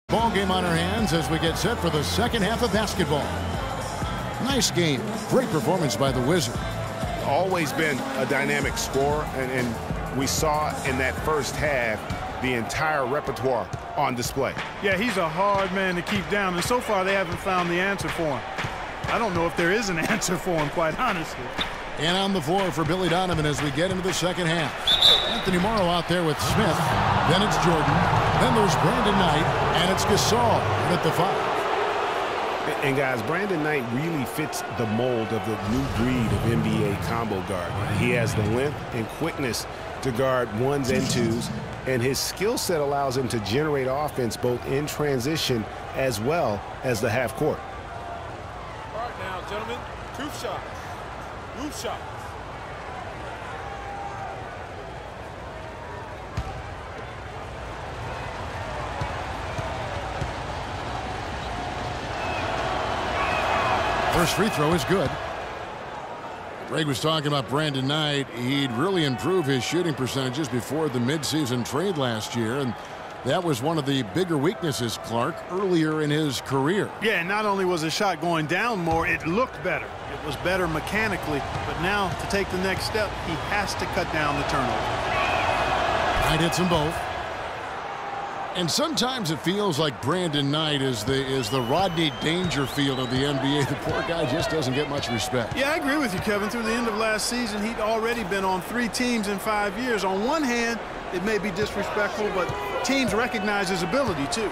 Ball game on our hands as we get set for the second half of basketball. Nice game. Great performance by the Wizard. Always been a dynamic scorer, and we saw in that first half the entire repertoire on display. Yeah, he's a hard man to keep down, and so far they haven't found the answer for him. I don't know if there is an answer for him, quite honestly. And on the floor for Billy Donovan as we get into the second half. Anthony Morrow out there with Smith. Then it's Jordan. Then there's Brandon Knight. And it's Gasol at the 5. And guys, Brandon Knight really fits the mold of the new breed of NBA combo guard. He has the length and quickness to guard ones and twos, and his skill set allows him to generate offense both in transition as well as the half court. All right now, gentlemen, two shots. Roof shots. First free throw is good. Greg was talking about Brandon Knight. He'd really improve his shooting percentages before the midseason trade last year, and that was one of the bigger weaknesses, Clark, earlier in his career. Yeah, not only was the shot going down more, it looked better. It was better mechanically, but now to take the next step, he has to cut down the turnover. Knight hits them both. And sometimes it feels like Brandon Knight is the Rodney Dangerfield of the NBA. The poor guy just doesn't get much respect. Yeah, I agree with you, Kevin. Through the end of last season, he'd already been on 3 teams in 5 years. On one hand, it may be disrespectful, but teams recognize his ability, too.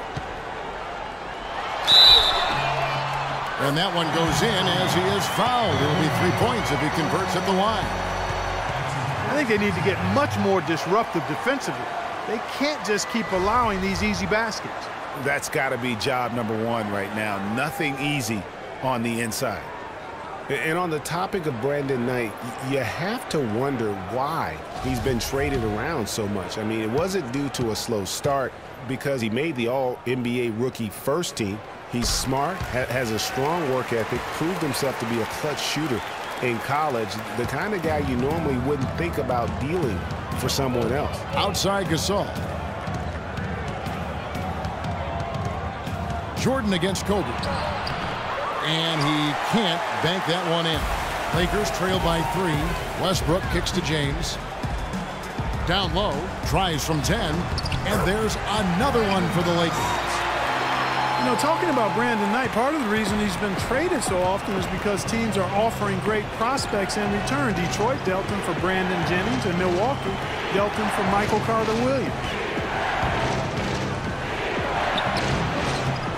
And that one goes in as he is fouled. It'll be 3 points if he converts at the line. I think they need to get much more disruptive defensively. They can't just keep allowing these easy baskets. That's got to be job number 1 right now. Nothing easy on the inside. And on the topic of Brandon Knight, you have to wonder why he's been traded around so much. I mean, it wasn't due to a slow start because he made the All-NBA rookie first team. He's smart, has a strong work ethic, proved himself to be a clutch shooter in college, the kind of guy you normally wouldn't think about dealing for someone else. Outside Gasol. Jordan against Kobe. And he can't bank that one in. Lakers trail by 3. Westbrook kicks to James. Down low, tries from 10. And there's another one for the Lakers. You know, talking about Brandon Knight, part of the reason he's been traded so often is because teams are offering great prospects in return. Detroit dealt him for Brandon Jennings, and Milwaukee dealt him for Michael Carter-Williams.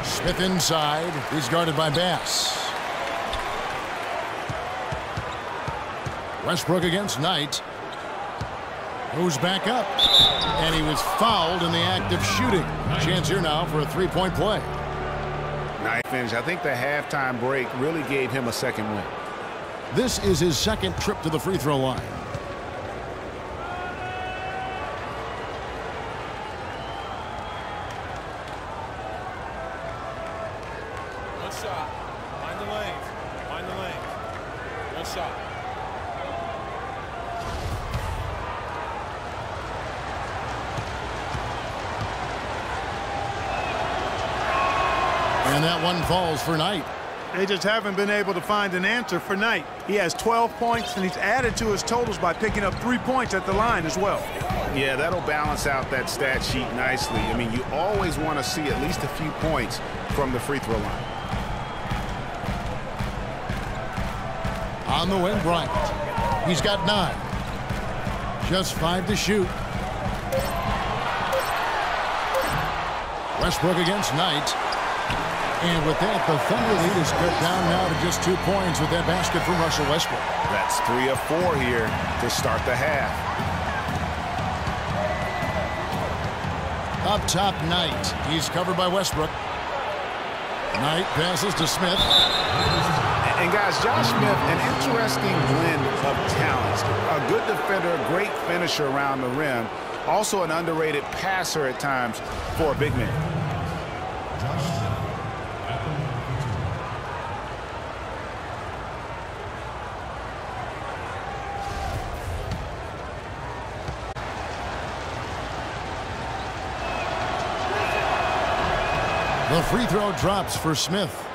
Smith inside. He's guarded by Bass. Westbrook against Knight. Moves back up. And he was fouled in the act of shooting. Chance here now for a 3-point play. Nice finish. I think the halftime break really gave him a second win. This is his second trip to the free throw line. One shot. Find the lanes. Find the lanes. One shot. And that one falls for Knight. They just haven't been able to find an answer for Knight. He has 12 points, and he's added to his totals by picking up 3 points at the line as well. Yeah, that'll balance out that stat sheet nicely. I mean, you always want to see at least a few points from the free throw line. On the wing, Bryant. He's got 9. Just 5 to shoot. Westbrook against Knight. And with that, the Thunder lead is cut down now to just 2 points with that basket from Russell Westbrook. That's 3 of 4 here to start the half. Up top, Knight. He's covered by Westbrook. Knight passes to Smith. And guys, Josh Smith, an interesting blend of talents. A good defender, a great finisher around the rim. Also an underrated passer at times for a big man. The free throw drops for Smith.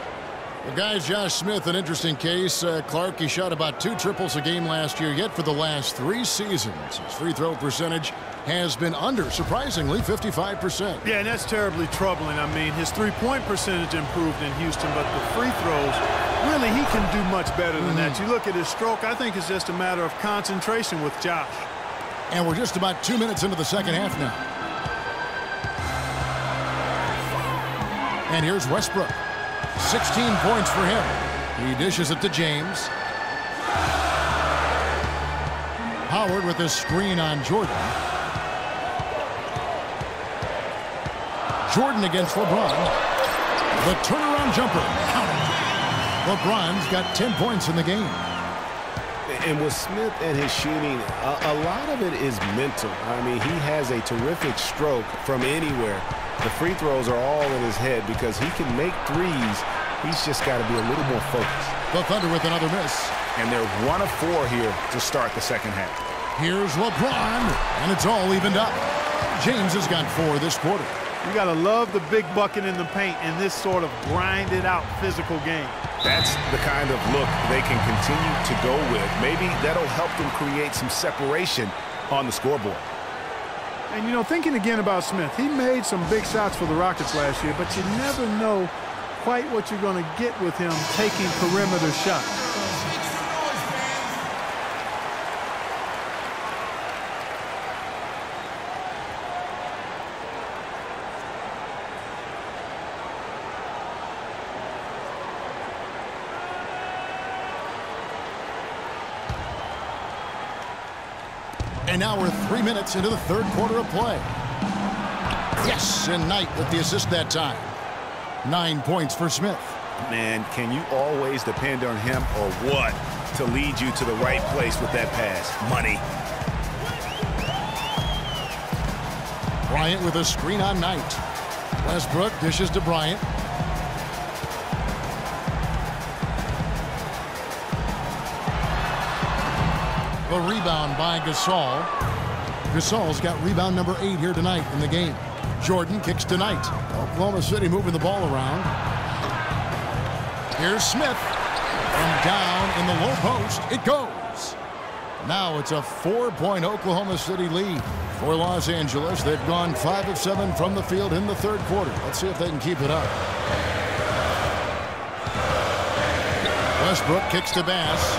Well, guys, Josh Smith, an interesting case. Clark, he shot about 2 triples a game last year, yet for the last 3 seasons, his free throw percentage has been under, surprisingly, 55%. Yeah, and that's terribly troubling. I mean, his three-point percentage improved in Houston, but the free throws, really, he can do much better than that. You look at his stroke, I think it's just a matter of concentration with Josh. And we're just about 2 minutes into the second half now. And here's Westbrook. 16 points for him. He dishes it to James. Howard with a screen on Jordan. Jordan against LeBron. The turnaround jumper. Counted. LeBron's got 10 points in the game. And with Smith and his shooting, a lot of it is mental. I mean, he has a terrific stroke from anywhere. The free throws are all in his head because he can make threes. He's just got to be a little more focused. The Thunder with another miss. And they're 1 of 4 here to start the second half. Here's LeBron, and it's all evened up. James has got 4 this quarter. You got to love the big bucket in the paint in this sort of grinded-out physical game. That's the kind of look they can continue to go with. Maybe that'll help them create some separation on the scoreboard. And, you know, thinking again about Smith, he made some big shots for the Rockets last year, but you never know quite what you're going to get with him taking perimeter shots. And now we're 3 minutes into the third quarter of play. Yes, and Knight with the assist that time. 9 points for Smith. Man, can you always depend on him or what to lead you to the right place with that pass? Money. Bryant with a screen on Knight. Westbrook dishes to Bryant. The rebound by Gasol. Gasol's got rebound number 8 here tonight in the game. Jordan kicks to Knight. Oklahoma City moving the ball around. Here's Smith. From down in the low post, it goes. Now it's a 4-point Oklahoma City lead for Los Angeles. They've gone 5 of 7 from the field in the third quarter. Let's see if they can keep it up. Westbrook kicks to Bass.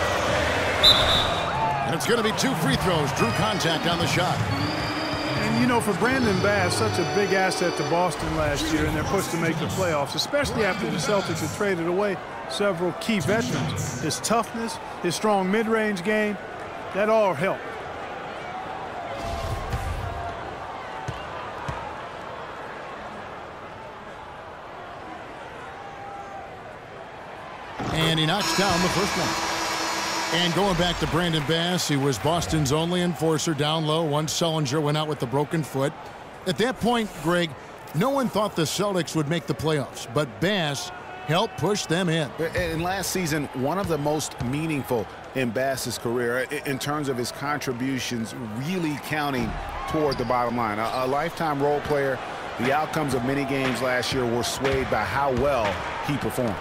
And it's going to be 2 free throws. Drew contact on the shot. And, you know, for Brandon Bass, such a big asset to Boston last year, and they're pushed to make the playoffs, especially after the Celtics had traded away several key veterans. His toughness, his strong mid-range game, that all helped. And he knocks down the first one. And going back to Brandon Bass, he was Boston's only enforcer down low once Sullinger went out with the broken foot. At that point, Greg, no one thought the Celtics would make the playoffs, but Bass helped push them in. And last season, one of the most meaningful in Bass's career in terms of his contributions really counting toward the bottom line. A lifetime role player, the outcomes of many games last year were swayed by how well he performed.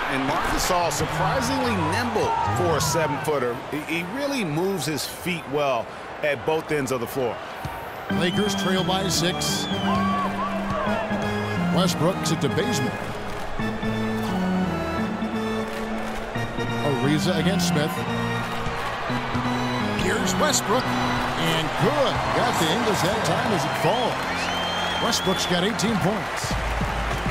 And Marc Gasol, surprisingly nimble for a 7-footer. He really moves his feet well at both ends of the floor. Lakers trail by 6. Westbrook to Bazemore. Ariza against Smith. Here's Westbrook. And good. Got the Ingles that time as it falls. Westbrook's got 18 points.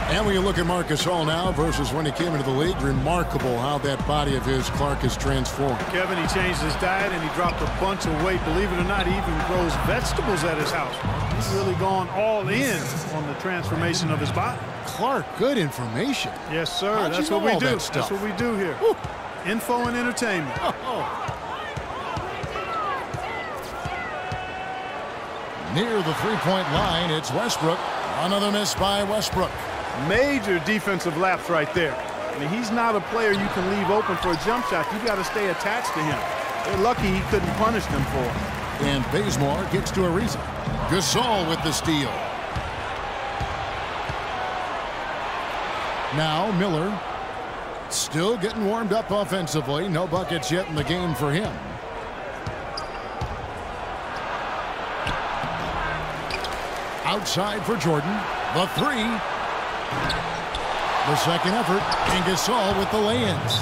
And when you look at Marc Gasol now versus when he came into the league, remarkable how that body of his, Clark, has transformed. Kevin, he changed his diet and he dropped a bunch of weight. Believe it or not, he even grows vegetables at his house. He's really gone all in on the transformation of his body. Clark, good information. Yes, sir. How'd That's you what know we all do. that stuff? That's what we do here. Woo. Info and entertainment. Near the three-point line, it's Westbrook. Another miss by Westbrook. Major defensive lapse right there. I mean, he's not a player you can leave open for a jump shot. You got to stay attached to him. They're lucky he couldn't punish them for it. And Bazemore gets to Ariza. Gasol with the steal. Now Miller still getting warmed up offensively. No buckets yet in the game for him. Outside for Jordan. The three. The second effort. And Gasol with the lay-ins.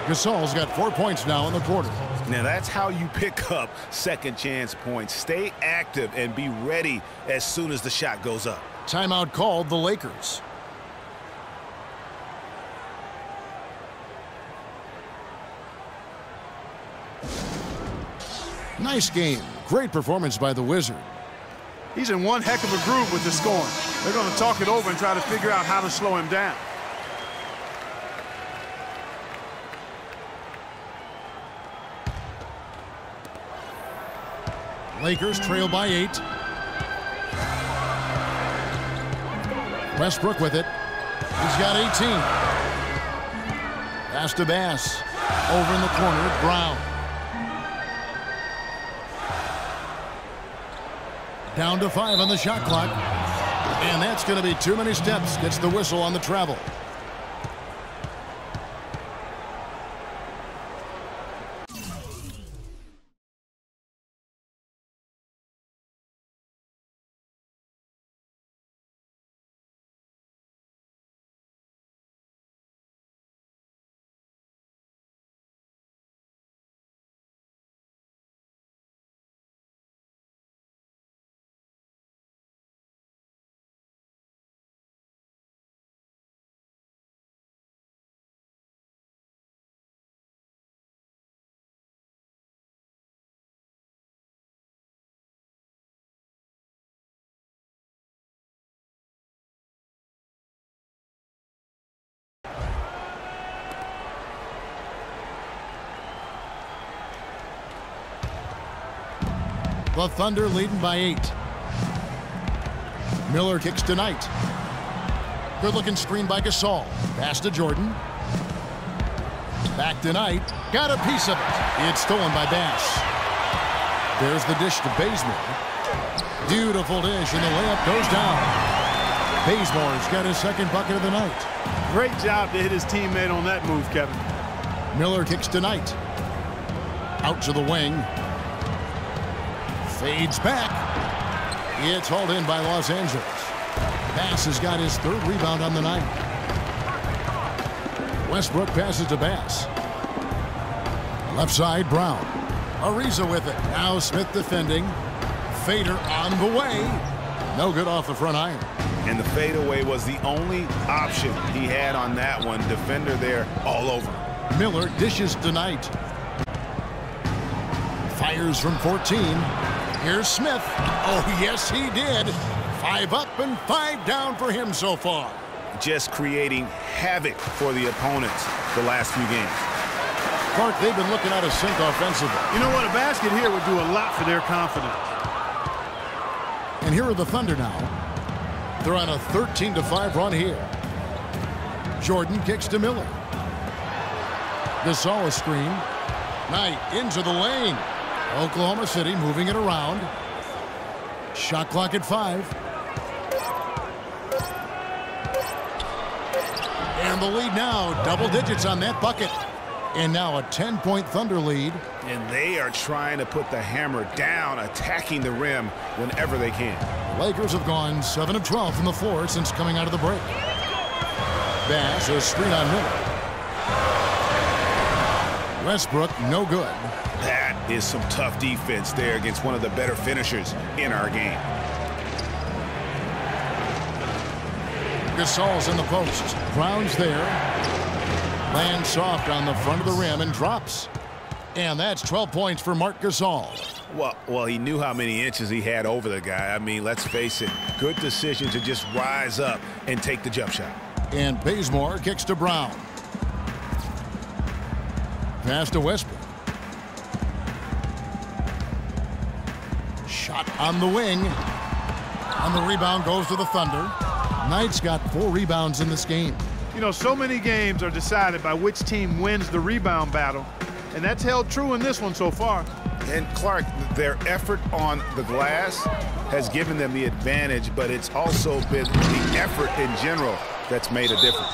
Gasol's got 4 points now in the quarter. Now that's how you pick up second chance points. Stay active and be ready as soon as the shot goes up. Timeout called the Lakers. Nice game. Great performance by the Wizard. He's in one heck of a groove with the scoring. They're going to talk it over and try to figure out how to slow him down. Lakers trail by 8. Westbrook with it. He's got 18. Pass to Bass. Over in the corner, Brown. Down to 5 on the shot clock. And that's going to be too many steps. Gets the whistle on the travel. The Thunder leading by 8. Miller kicks to Knight. Good-looking screen by Gasol. Pass to Jordan. Back to Knight. Got a piece of it. It's stolen by Bass. There's the dish to Bazemore. Beautiful dish, and the layup goes down. Bazemore's got his second bucket of the night. Great job to hit his teammate on that move, Kevin. Miller kicks to Knight. Out to the wing. Fades back. It's hauled in by Los Angeles. Bass has got his third rebound on the night. Westbrook passes to Bass. Left side, Brown. Ariza with it. Now Smith defending. Fader on the way. No good off the front iron. And the fadeaway was the only option he had on that one. Defender there all over. Miller dishes to Knight. Fires from 14. Here's Smith. Oh, yes, he did. 5 up and 5 down for him so far. Just creating havoc for the opponents the last few games. Clark, they've been looking out of sync offensively. You know what? A basket here would do a lot for their confidence. And here are the Thunder now. They're on a 13-5 run here. Jordan kicks to Miller. Gasol a screen. Knight into the lane. Oklahoma City moving it around. Shot clock at 5. And the lead now, double digits on that bucket. And now a 10-point Thunder lead. And they are trying to put the hammer down, attacking the rim whenever they can. The Lakers have gone 7 of 12 from the floor since coming out of the break. Bass, a screen on Miller. Westbrook, no good. That is some tough defense there against one of the better finishers in our game. Gasol's in the post. Brown's there. Lands soft on the front of the rim and drops. And that's 12 points for Marc Gasol. Well, he knew how many inches he had over the guy. I mean, let's face it, good decision to just rise up and take the jump shot. And Bazemore kicks to Brown. Pass to Westbrook. Shot on the wing. And the rebound goes to the Thunder. Knight's got 4 rebounds in this game. You know, so many games are decided by which team wins the rebound battle. And that's held true in this one so far. And Clark, their effort on the glass has given them the advantage, but it's also been the effort in general that's made a difference.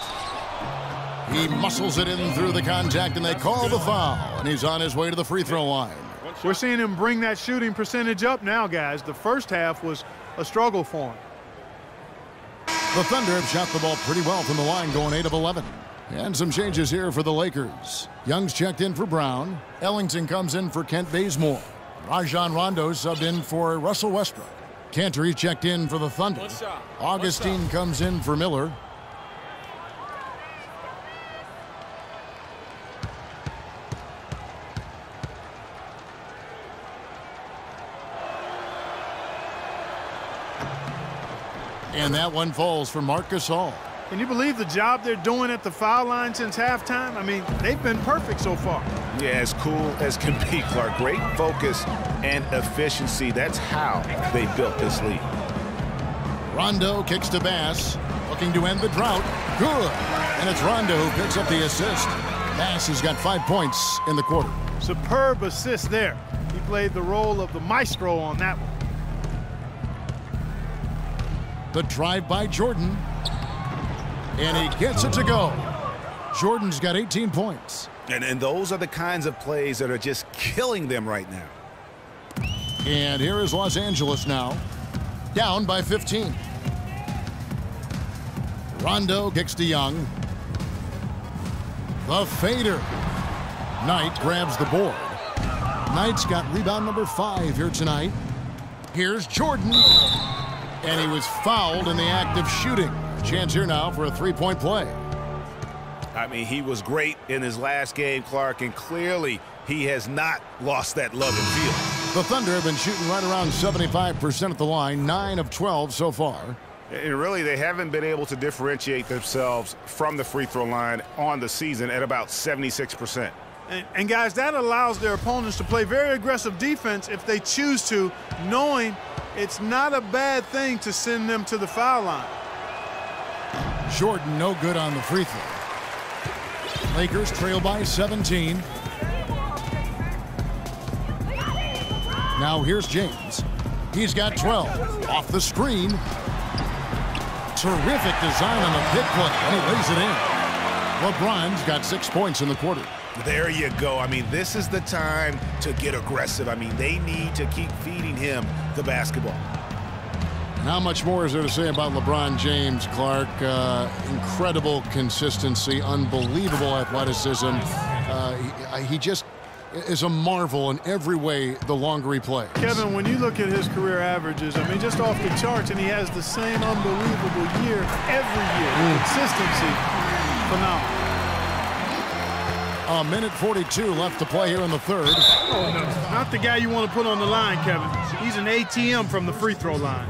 He muscles it in through the contact, and they call the foul. And he's on his way to the free throw line. We're seeing him bring that shooting percentage up now, guys. The first half was a struggle for him. The Thunder have shot the ball pretty well from the line, going 8 of 11. And some changes here for the Lakers. Young's checked in for Brown. Ellington comes in for Kent Bazemore. Rajon Rondo subbed in for Russell Westbrook. Cantor checked in for the Thunder. Augustine comes in for Miller. And that one falls for Marc Gasol. Can you believe the job they're doing at the foul line since halftime? I mean, they've been perfect so far. Yeah, as cool as can be, Clark. Great focus and efficiency. That's how they built this lead. Rondo kicks to Bass, looking to end the drought. Good. And it's Rondo who picks up the assist. Bass has got 5 points in the quarter. Superb assist there. He played the role of the maestro on that one. The drive by Jordan. And he gets it to go. Jordan's got 18 points. And those are the kinds of plays that are just killing them right now. And here is Los Angeles now. Down by 15. Rondo kicks to Young. The fader. Knight grabs the board. Knight's got rebound number 5 here tonight. Here's Jordan. And he was fouled in the act of shooting. Chance here now for a three-point play. I mean, he was great in his last game, Clark, and clearly he has not lost that love and feel. The Thunder have been shooting right around 75% at the line, 9 of 12 so far. And really, they haven't been able to differentiate themselves from the free throw line on the season at about 76%. And guys, that allows their opponents to play very aggressive defense if they choose to, knowing it's not a bad thing to send them to the foul line. Jordan no good on the free throw. Lakers trail by 17. Now here's James. He's got 12. Off the screen. Terrific design on the pick play, and he lays it in. LeBron's got 6 points in the quarter. There you go. I mean, this is the time to get aggressive. I mean, they need to keep feeding him the basketball. And how much more is there to say about LeBron James, Clark? Incredible consistency, unbelievable athleticism. He just is a marvel in every way the longer he plays. Kevin, when you look at his career averages, I mean, just off the charts, and he has the same unbelievable year every year. Consistency, phenomenal. A minute 42 left to play here in the third. Oh, no. Not the guy you want to put on the line, Kevin. He's an ATM from the free throw line.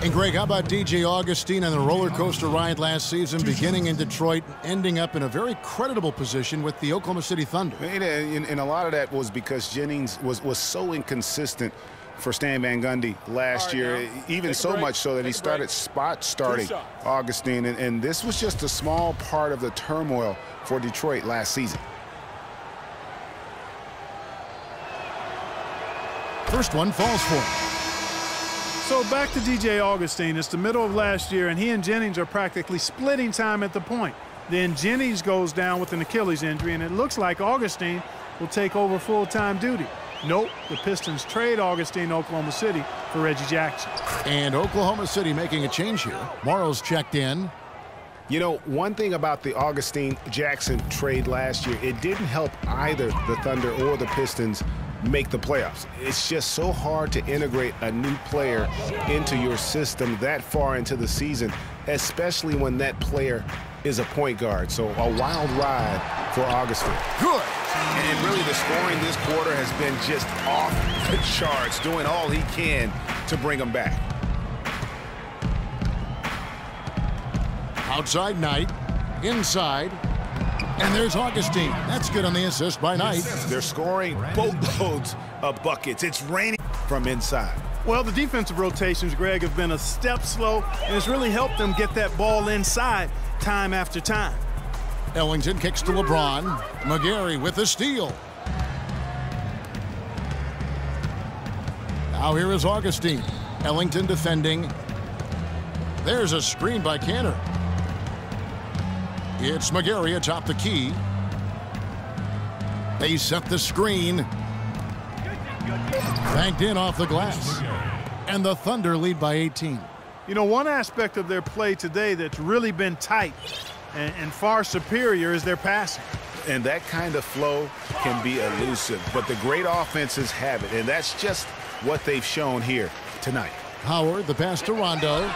And Greg, how about DJ Augustine and the roller coaster ride last season, beginning in Detroit, ending up in a very creditable position with the Oklahoma City Thunder? And a lot of that was because Jennings was so inconsistent for Stan Van Gundy last year, even so much so that he started starting Augustine, and this was just a small part of the turmoil for Detroit last season. First one falls for him. So back to DJ Augustine. It's the middle of last year, and he and Jennings are practically splitting time at the point. Then Jennings goes down with an Achilles injury, and it looks like Augustine will take over full-time duty. Nope, the Pistons trade Augustine to Oklahoma City for Reggie Jackson. And Oklahoma City making a change here. Morrow's checked in. You know, one thing about the Augustine-Jackson trade last year, it didn't help either the Thunder or the Pistons make the playoffs. It's just so hard to integrate a new player into your system that far into the season, especially when that player is a point guard. So a wild ride for Augustine. Good. And really the scoring this quarter has been just off the charts, doing all he can to bring them back. Outside Knight, inside, and there's Augustine. That's good on the assist by Knight. They're scoring boatloads of buckets. It's raining from inside. Well, the defensive rotations, Greg, have been a step slow, and it's really helped them get that ball inside time after time. Ellington kicks to LeBron. McGarry with the steal. Now here is Augustine. Ellington defending. There's a screen by Cantor. It's McGarry atop the key. They set the screen. Banked in off the glass. And the Thunder lead by 18. You know, one aspect of their play today that's really been tight and far superior is their passing. And that kind of flow can be elusive, but the great offenses have it, and that's just what they've shown here tonight. Howard, the pass to Rondo.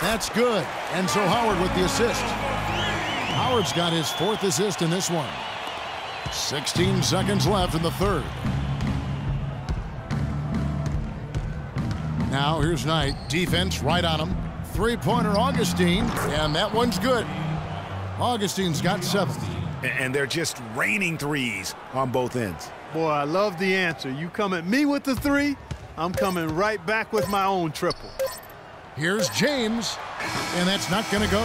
That's good. And so Howard with the assist. Howard's got his 4th assist in this one. 16 seconds left in the 3rd. Now here's Knight. Defense right on him. Three-pointer Augustine, and that one's good. Augustine's got 7. And they're just raining threes on both ends. Boy, I love the answer. You come at me with the 3, I'm coming right back with my own triple. Here's James, and that's not going to go.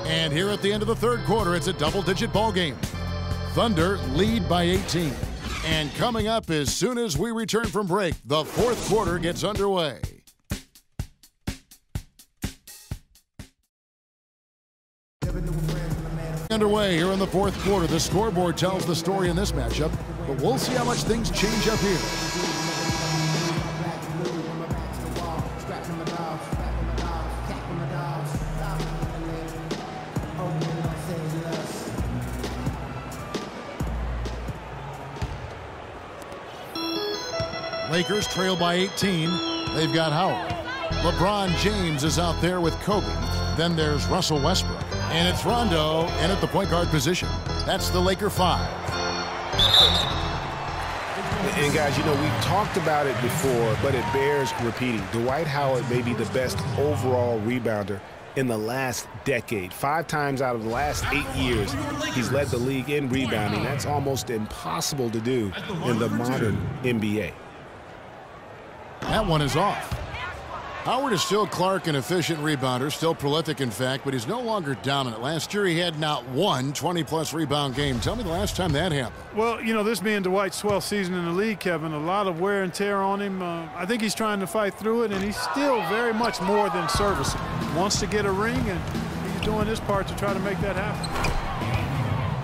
And here at the end of the 3rd quarter, it's a double-digit ball game. Thunder lead by 18. And coming up as soon as we return from break, the 4th quarter gets underway. Underway here in the 4th quarter. The scoreboard tells the story in this matchup, but we'll see how much things change up here. Lakers trail by 18. They've got Howard. LeBron James is out there with Kobe. Then there's Russell Westbrook. And it's Rondo in at the point guard position. That's the Laker 5. And guys, you know, we've talked about it before, but it bears repeating. Dwight Howard may be the best overall rebounder in the last decade. 5 times out of the last 8 years, he's led the league in rebounding. That's almost impossible to do in the modern NBA. That one is off. Howard is still Clark, an efficient rebounder, still prolific in fact, but he's no longer dominant. Last year he had not one 20-plus rebound game. Tell me the last time that happened. Well, you know, this being Dwight's 12th season in the league, Kevin, a lot of wear and tear on him. I think he's trying to fight through it, and he's still very much more than serviceable. Wants to get a ring, and he's doing his part to try to make that happen.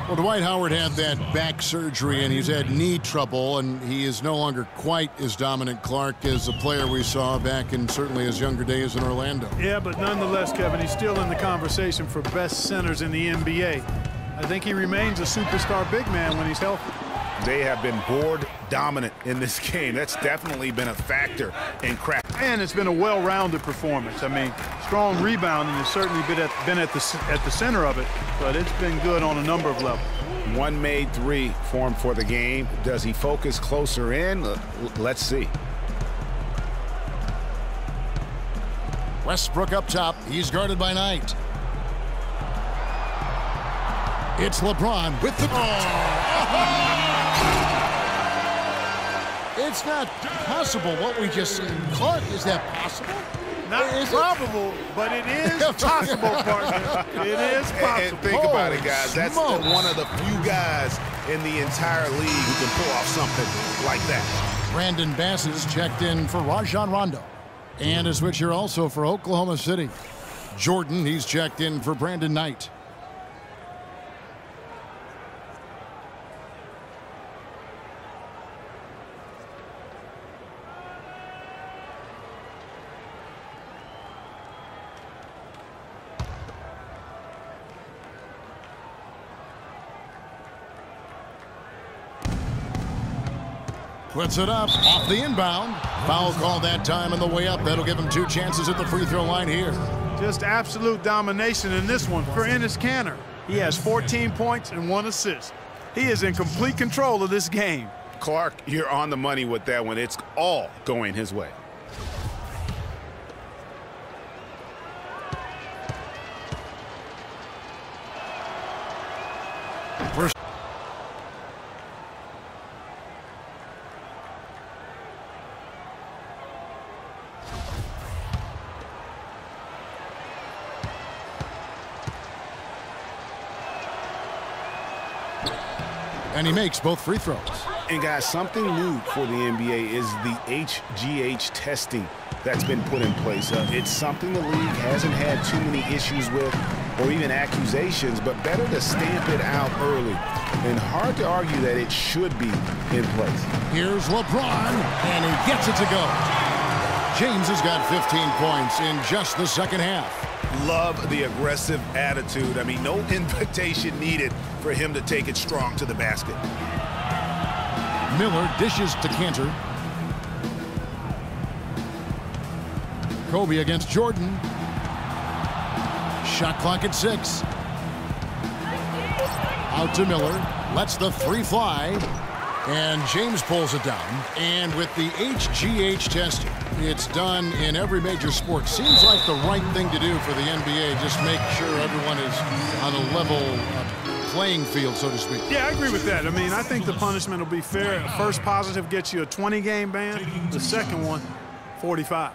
Well, Dwight Howard had that back surgery, and he's had knee trouble, and he is no longer quite as dominant, Clark, as the player we saw back in certainly his younger days in Orlando. Yeah, but nonetheless, Kevin, he's still in the conversation for best centers in the NBA. I think he remains a superstar big man when he's healthy. They have been board dominant in this game. That's definitely been a factor in crack. And it's been a well-rounded performance. I mean, strong rebounding has certainly been at the center of it, but it's been good on a number of levels. One made 3 for him for the game. Does he focus closer in? Let's see. Westbrook up top. He's guarded by Knight. It's LeBron with the... It's not possible what we just said. Clark, is that possible? Not probable, but it is possible, partner. It is possible. And think about it, guys. That's one of the few guys in the entire league who can pull off something like that. Brandon Bass is checked in for Rajon Rondo. And a switch here also for Oklahoma City. Jordan, he's checked in for Brandon Knight. Puts it up off the inbound. Foul call that time on the way up. That'll give him 2 chances at the free throw line here. Just absolute domination in this one for Enes Kanter. He has 14 points and 1 assist. He is in complete control of this game. Clark, you're on the money with that one. It's all going his way. First. And he makes both free throws. And guys, something new for the NBA is the HGH testing that's been put in place. It's something the league hasn't had too many issues with or even accusations, but better to stamp it out early. And hard to argue that it should be in place. Here's LeBron, and he gets it to go. James has got 15 points in just the second half. Love the aggressive attitude. I mean, no invitation needed for him to take it strong to the basket. Miller dishes to Cantor. Kobe against Jordan. Shot clock at 6. Out to Miller. Lets the three fly. And James pulls it down. And with the HGH testing, it's done in every major sport. Seems like the right thing to do for the NBA. Just make sure everyone is on a level playing field, so to speak. Yeah, I agree with that. I mean, I think the punishment will be fair. First positive gets you a 20-game ban. The second one, 45.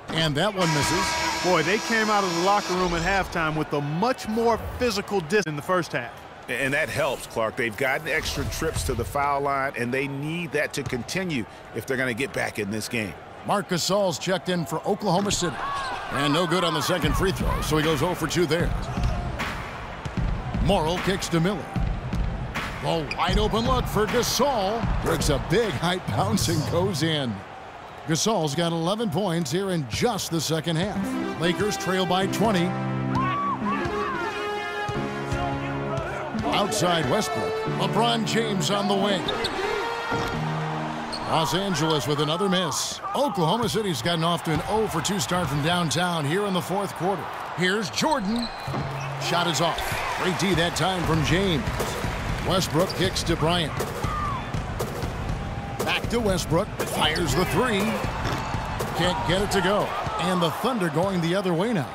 And that one misses. Boy, they came out of the locker room at halftime with a much more physical distance in the first half. And that helps, Clark. They've gotten extra trips to the foul line, and they need that to continue if they're going to get back in this game. Marc Gasol's checked in for Oklahoma City. And no good on the second free throw, so he goes 0 for 2 there. Morrill kicks to Miller. A wide open look for Gasol. Breaks a big height bounce and goes in. Gasol's got 11 points here in just the second half. Lakers trail by 20. Outside Westbrook. LeBron James on the wing. Los Angeles with another miss. Oklahoma City's gotten off to an 0 for 2 start from downtown here in the fourth quarter. Here's Jordan. Shot is off. Great D that time from James. Westbrook kicks to Bryant. Back to Westbrook. Fires the three. Can't get it to go. And the Thunder going the other way now.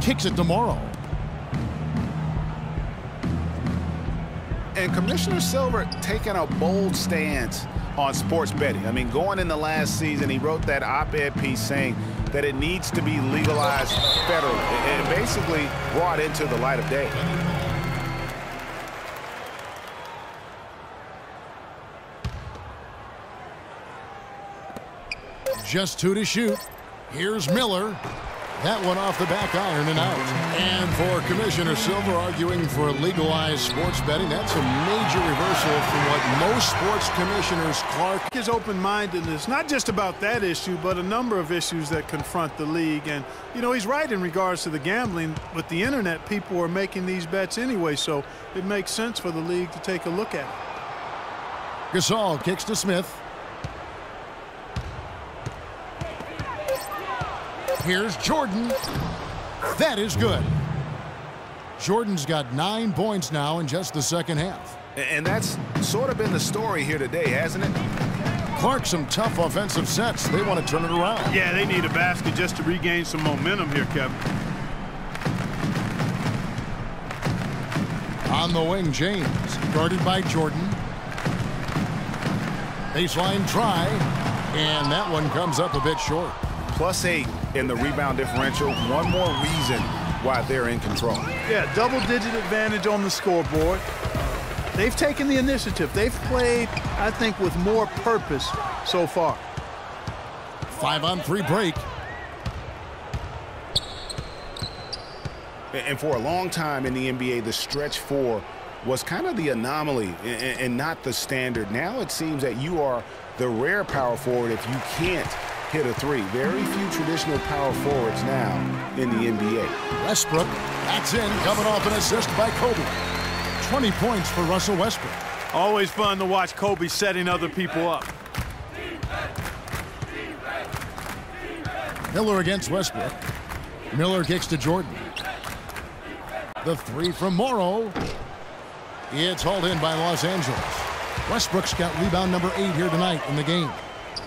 Kicks it to Morrill. And Commissioner Silver taking a bold stance on sports betting. I mean, going in the last season, he wrote that op-ed piece saying that it needs to be legalized federally and basically brought into the light of day. Just 2 to shoot. Here's Miller. That one off the back iron and out. And for Commissioner Silver arguing for legalized sports betting, that's a major reversal from what most sports commissioners, Clark. His open-mindedness, not just about that issue, but a number of issues that confront the league. And, you know, he's right in regards to the gambling. With the internet, people are making these bets anyway, so it makes sense for the league to take a look at it. Gasol kicks to Smith. Here's Jordan. That is good. Jordan's got 9 points now in just the second half. And that's sort of been the story here today, hasn't it? Clark, some tough offensive sets. They want to turn it around. Yeah, they need a basket just to regain some momentum here, Kevin. On the wing, James. Guarded by Jordan. Baseline try. And that one comes up a bit short. +8 in the rebound differential. One more reason why they're in control. Yeah, double-digit advantage on the scoreboard. They've taken the initiative. They've played, I think, with more purpose so far. 5-on-3 break. And for a long time in the NBA, the stretch 4 was kind of the anomaly and not the standard. Now it seems that you are the rare power forward if you can't hit a 3. Very few traditional power forwards now in the NBA. Westbrook, that's in, coming off an assist by Kobe. 20 points for Russell Westbrook. Always fun to watch Kobe setting other people up. Miller against Westbrook. Miller kicks to Jordan. The 3 from Morrow. It's hauled in by Los Angeles. Westbrook's got rebound number 8 here tonight in the game.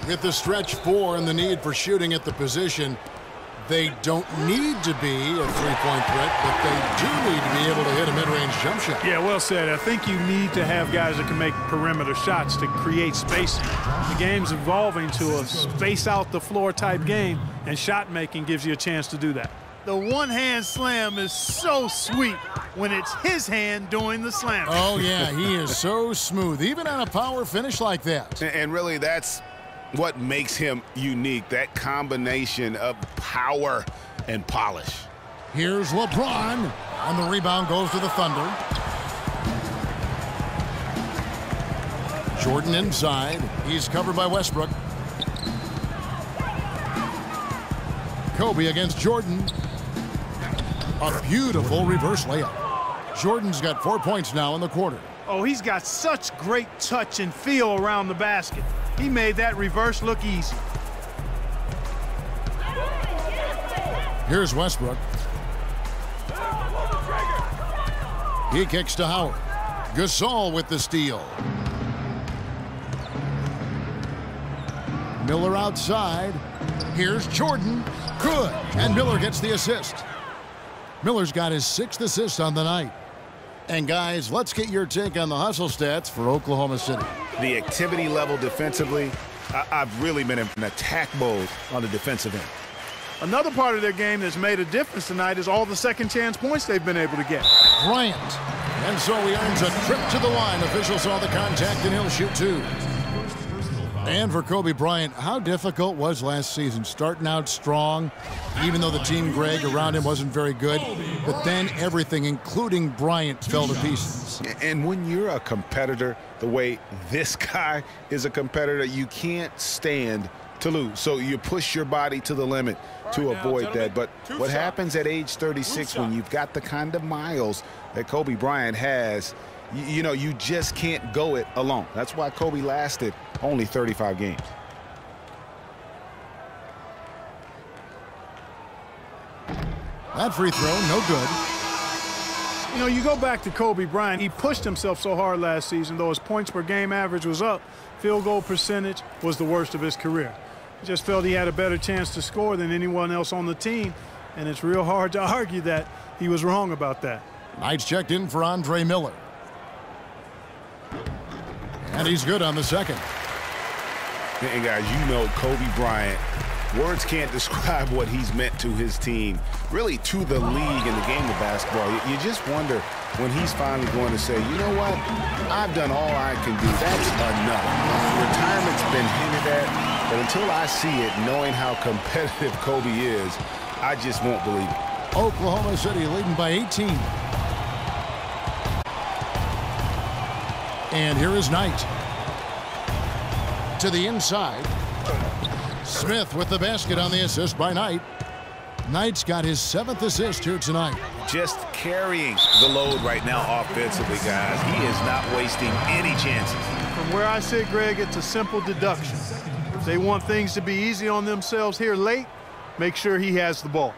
With the stretch 4 and the need for shooting at the position, They don't need to be a three-point threat, but they do need to be able to hit a mid-range jump shot. Yeah, well said. I think you need to have guys that can make perimeter shots to create spacing. The game's evolving to a space-out-the-floor type game, and shot making gives you a chance to do that. The one-hand slam is so sweet when it's his hand doing the slam. Oh, yeah, he is so smooth, even on a power finish like that. And really, that's what makes him unique, that combination of power and polish. Here's LeBron, and the rebound goes to the Thunder. Jordan inside. He's covered by Westbrook. Kobe against Jordan. A beautiful reverse layup. Jordan's got 4 points now in the quarter. Oh, he's got such great touch and feel around the basket. He made that reverse look easy. Here's Westbrook. He kicks to Howard. Gasol with the steal. Miller outside. Here's Jordan. Good. And Miller gets the assist. Miller's got his 6th assist on the night. And guys, let's get your take on the hustle stats for Oklahoma City. The activity level defensively, I've really been in attack mode on the defensive end. Another part of their game that's made a difference tonight is all the second chance points they've been able to get. Bryant. And so he earns a trip to the line. Officials saw the contact, and he'll shoot 2. And for Kobe Bryant, how difficult was last season? Starting out strong, even though the team, Greg, around him wasn't very good. But then everything, including Bryant, fell to pieces. And when you're a competitor, the way this guy is a competitor, you can't stand to lose. So you push your body to the limit to avoid that. But what happens at age 36 when you've got the kind of miles that Kobe Bryant has, you know, you just can't go it alone. That's why Kobe lasted only 35 games. That free throw, no good. You know, you go back to Kobe Bryant. He pushed himself so hard last season, though his points per game average was up. Field goal percentage was the worst of his career. He just felt he had a better chance to score than anyone else on the team, and it's real hard to argue that he was wrong about that. Knights checked in for Andre Miller. And he's good on the second. And guys, you know Kobe Bryant, words can't describe what he's meant to his team, really to the league and the game of basketball. You just wonder when he's finally going to say, you know what, I've done all I can do. That's enough. Retirement's been hinted at, but until I see it, knowing how competitive Kobe is, I just won't believe it. Oklahoma City leading by 18. And here is Knight. To the inside. Smith with the basket on the assist by Knight. Knight's got his 7th assist here tonight. Just carrying the load right now offensively, guys. He is not wasting any chances. From where I sit, Greg, it's a simple deduction. If they want things to be easy on themselves here late, make sure he has the ball.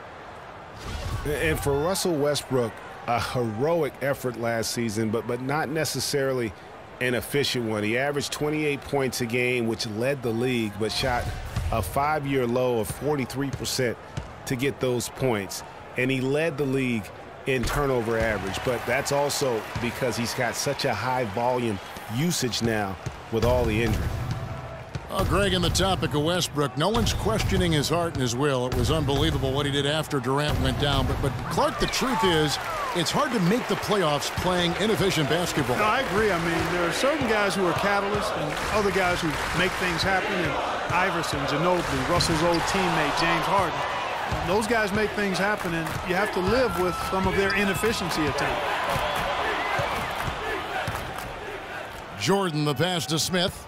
And for Russell Westbrook, a heroic effort last season, but not necessarily an efficient one. He averaged 28 points a game, which led the league, but shot a 5-year low of 43% to get those points. And he led the league in turnover average, but that's also because he's got such a high volume usage now with all the injury. Greg, on the topic of Westbrook, no one's questioning his heart and his will. It was unbelievable what he did after Durant went down. But Clark, the truth is, it's hard to make the playoffs playing inefficient basketball. No, I agree. I mean, there are certain guys who are catalysts and other guys who make things happen. And Iverson, Ginobili, Russell's old teammate, James Harden. Those guys make things happen, and you have to live with some of their inefficiency at times. Jordan, the pass to Smith.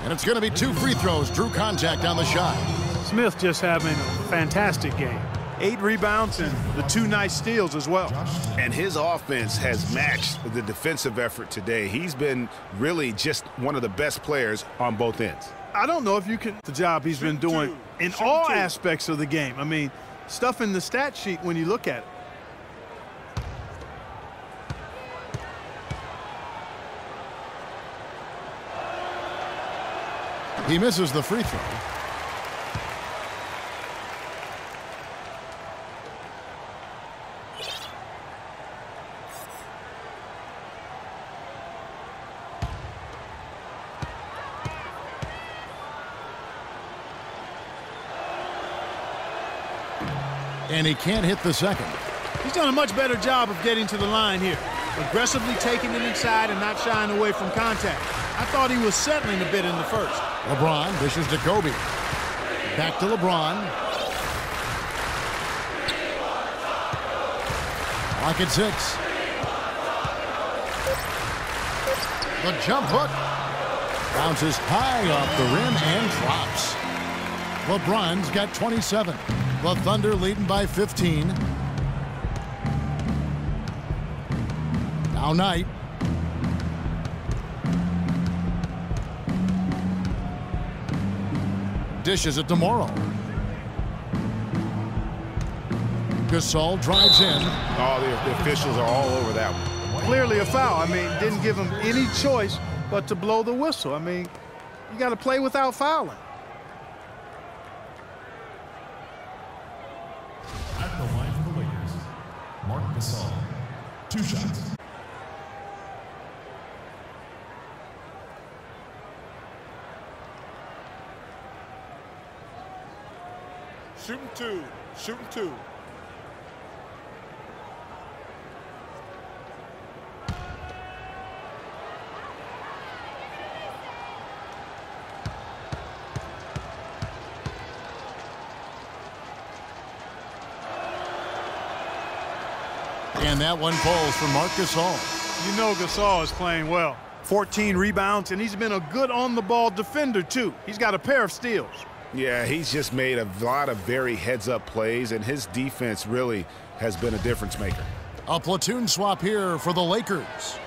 And it's going to be 2 free throws. Drew contact on the shot. Smith just having a fantastic game. 8 rebounds and the 2 nice steals as well. And his offense has matched the defensive effort today. He's been really just one of the best players on both ends. I don't know if you can the job he's been doing in all aspects of the game. I mean, stuff in the stat sheet when you look at it. He misses the free throw. And he can't hit the second. He's done a much better job of getting to the line here. Aggressively taking it inside and not shying away from contact. I thought he was settling a bit in the first. LeBron dishes to Kobe. Back to LeBron. Clock at 6. The jump hook. Bounces high off the rim and drops. LeBron's got 27. The Thunder leading by 15. Now Knight. Dishes it to Morrow. Gasol drives in. Oh, the officials are all over that one. Clearly a foul. I mean, didn't give him any choice but to blow the whistle. I mean, you got to play without fouling. At the line for the Lakers, Marc Gasol. 2 shots. Shooting 2. Shooting 2. And that one falls for Marc Gasol. You know Gasol is playing well. 14 rebounds, and he's been a good on-the-ball defender, too. He's got a pair of steals. Yeah, he's just made a lot of very heads-up plays, and his defense really has been a difference maker. A platoon swap here for the Lakers.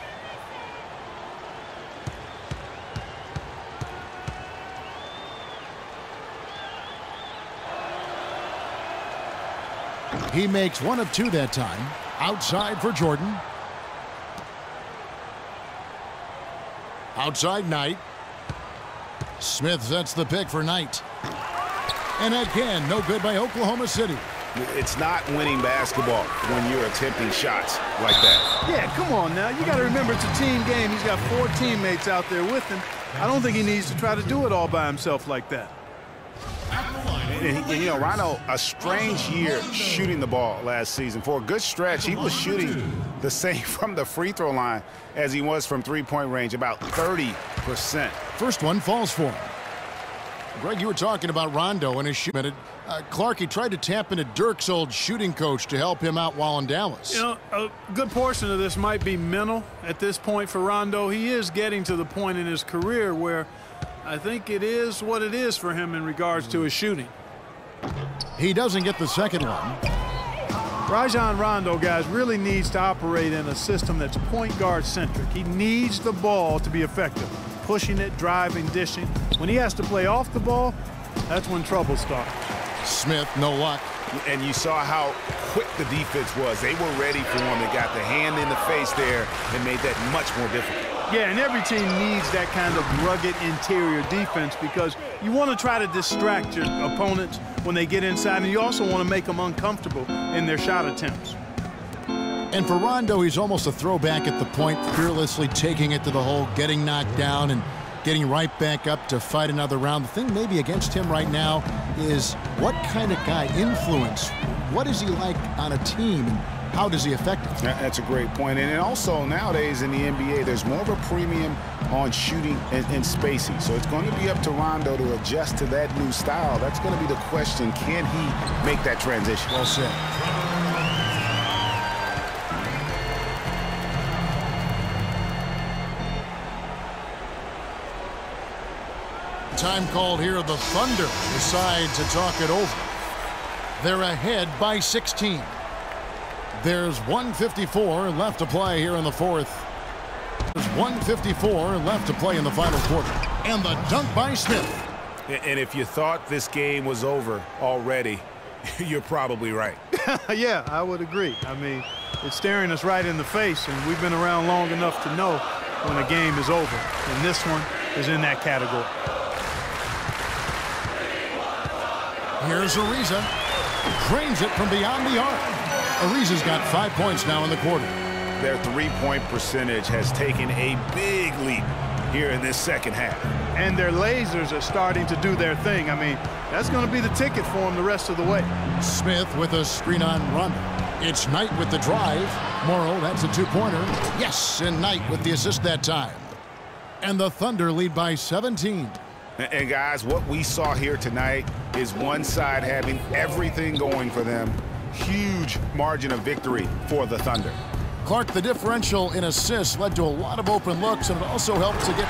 He makes 1 of 2 that time. Outside for Jordan. Outside Knight. Smith sets the pick for Knight. And again, no good by Oklahoma City. It's not winning basketball when you're attempting shots like that. Yeah, come on now. You got to remember it's a team game. He's got 4 teammates out there with him. I don't think he needs to try to do it all by himself like that. And you know, Rondo, a strange year shooting the ball last season. For a good stretch, he was shooting the same from the free throw line as he was from three-point range, about 30%. First one falls for him. Greg, you were talking about Rondo and his shooting. Clark, he tried to tap into Dirk's old shooting coach to help him out while in Dallas. You know, a good portion of this might be mental at this point for Rondo. He is getting to the point in his career where I think it is what it is for him in regards to his shooting. He doesn't get the second one. Rajon Rondo, guys, really needs to operate in a system that's point guard centric. He needs the ball to be effective. Pushing it, driving, dishing. When he has to play off the ball, that's when trouble starts. Smith, no luck. And you saw how quick the defense was. They were ready for him. They got the hand in the face there and made that much more difficult. Yeah, and every team needs that kind of rugged interior defense because you want to try to distract your opponents when they get inside, and you also want to make them uncomfortable in their shot attempts. And for Rondo, he's almost a throwback at the point, fearlessly taking it to the hole, getting knocked down, and getting right back up to fight another round. The thing maybe against him right now is what kind of guy, influence, what is he like on a team, and how does he affect it? That's a great point. And also nowadays in the NBA, there's more of a premium on shooting and spacing. So it's going to be up to Rondo to adjust to that new style. That's going to be the question. Can he make that transition? Well said. Time called here. The Thunder decide to talk it over. They're ahead by 16. There's 1:54 left to play here in the fourth. There's 1:54 left to play in the final quarter. And the dunk by Smith. And if you thought this game was over already, you're probably right. Yeah, I would agree. I mean, it's staring us right in the face, and we've been around long enough to know when a game is over. And this one is in that category. Here's Ariza. Drains it from beyond the arc. Ariza's got 5 points now in the quarter. Their three-point percentage has taken a big leap here in this second half. And their lasers are starting to do their thing. I mean, that's going to be the ticket for them the rest of the way. Smith with a screen on Rondo. It's Knight with the drive. Morrow, that's a two-pointer. Yes, and Knight with the assist that time. And the Thunder lead by 17. And guys, what we saw here tonight is one side having everything going for them. Huge margin of victory for the Thunder. Clark, the differential in assists led to a lot of open looks, and it also helped to get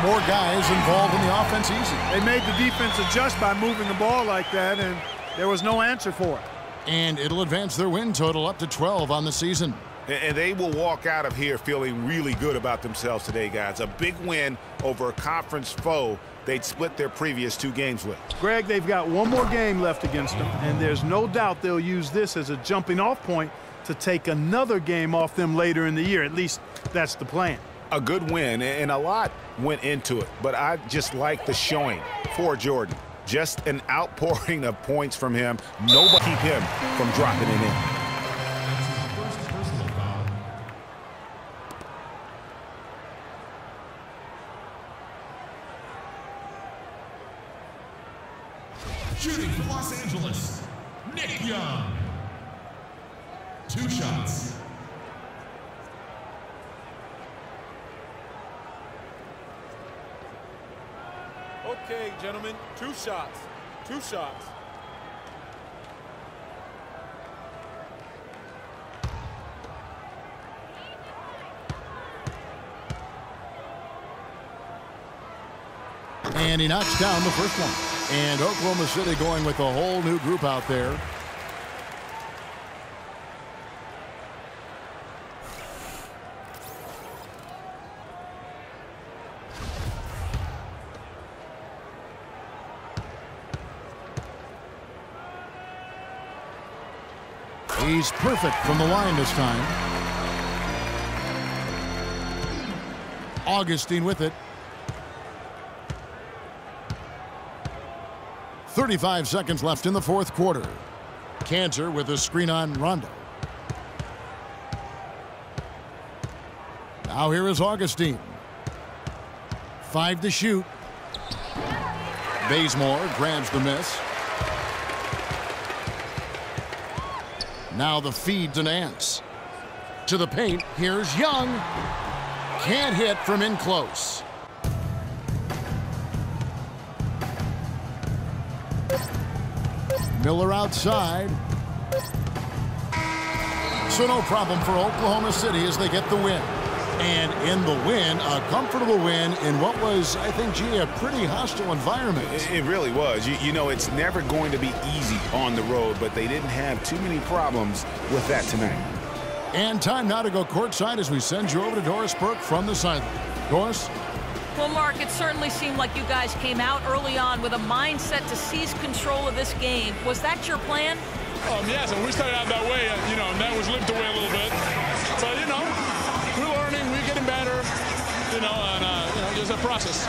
more guys involved in the offense easy. They made the defense adjust by moving the ball like that, and there was no answer for it. And it'll advance their win total up to 12 on the season. And they will walk out of here feeling really good about themselves today, guys. A big win over a conference foe they'd split their previous 2 games with. Greg, they've got one more game left against them, and there's no doubt they'll use this as a jumping-off point to take another game off them later in the year. At least that's the plan. A good win, and a lot went into it, but I just like the showing for Jordan. Just an outpouring of points from him. Nobody keep him from dropping it in. First personal foul. Shooting for Los Angeles, Nick Young. 2 shots. Okay, gentlemen, 2 shots. 2 shots. And he knocks down the first one. And Oklahoma City going with a whole new group out there. He's perfect from the line this time. Augustine with it. 35 seconds left in the fourth quarter. Cantor with a screen on Rondo. Now here is Augustine. 5 to shoot. Bazemore grabs the miss. Now the feed to Nance. To the paint, here's Young. Can't hit from in close. Miller outside. So no problem for Oklahoma City as they get the win. And in the win, a comfortable win in what was, I think, gee, a pretty hostile environment. It really was. You know, it's never going to be easy on the road, but they didn't have too many problems with that tonight. And time now to go courtside as we send you over to Doris Burke from the sideline. Doris? Well, Mark, it certainly seemed like you guys came out early on with a mindset to seize control of this game. Was that your plan? Yes, and we started out that way. And that was limped away a little bit. But, we're learning, we're getting better, and just a process.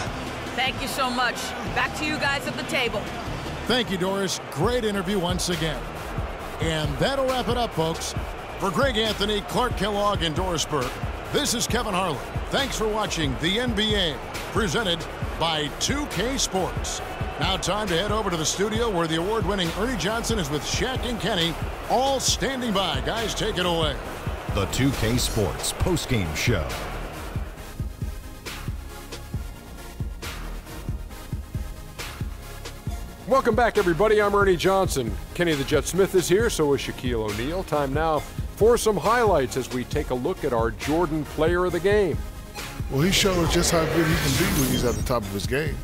Thank you so much. Back to you guys at the table. Thank you, Doris. Great interview once again. And that'll wrap it up, folks. For Greg Anthony, Clark Kellogg, and Doris Burke, this is Kevin Harlan. Thanks for watching the NBA, presented by 2K Sports. Now time to head over to the studio where the award-winning Ernie Johnson is with Shaq and Kenny, all standing by. Guys, take it away. The 2K Sports postgame show. Welcome back, everybody. I'm Ernie Johnson. Kenny the Jet Smith is here, so is Shaquille O'Neal. Time now for some highlights as we take a look at our Jordan Player of the Game. Well, he showed us just how good he can be when he's at the top of his game.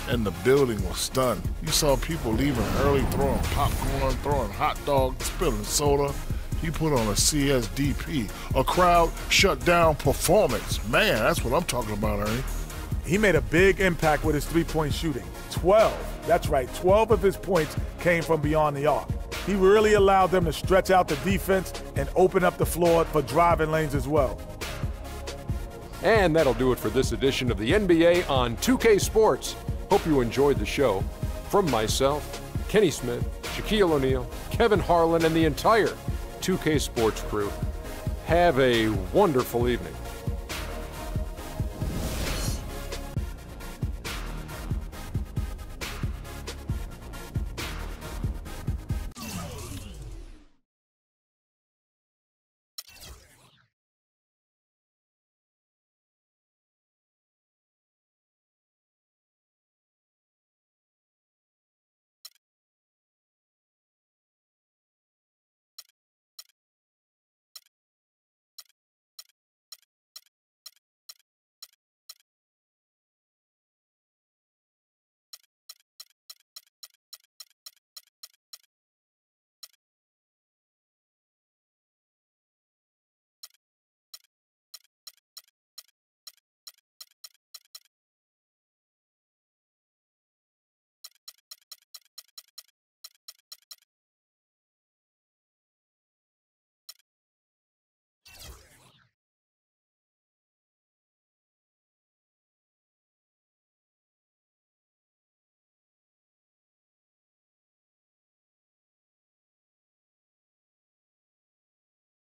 And the building was stunned. You saw people leaving early, throwing popcorn, throwing hot dogs, spilling soda. He put on a CSDP, a crowd shut down performance. Man, that's what I'm talking about, Ernie. He made a big impact with his three-point shooting. 12, that's right, 12 of his points came from beyond the arc. He really allowed them to stretch out the defense and open up the floor for driving lanes as well. And that'll do it for this edition of the NBA on 2K Sports. Hope you enjoyed the show. From myself, Kenny Smith, Shaquille O'Neal, Kevin Harlan, and the entire 2K Sports crew, have a wonderful evening.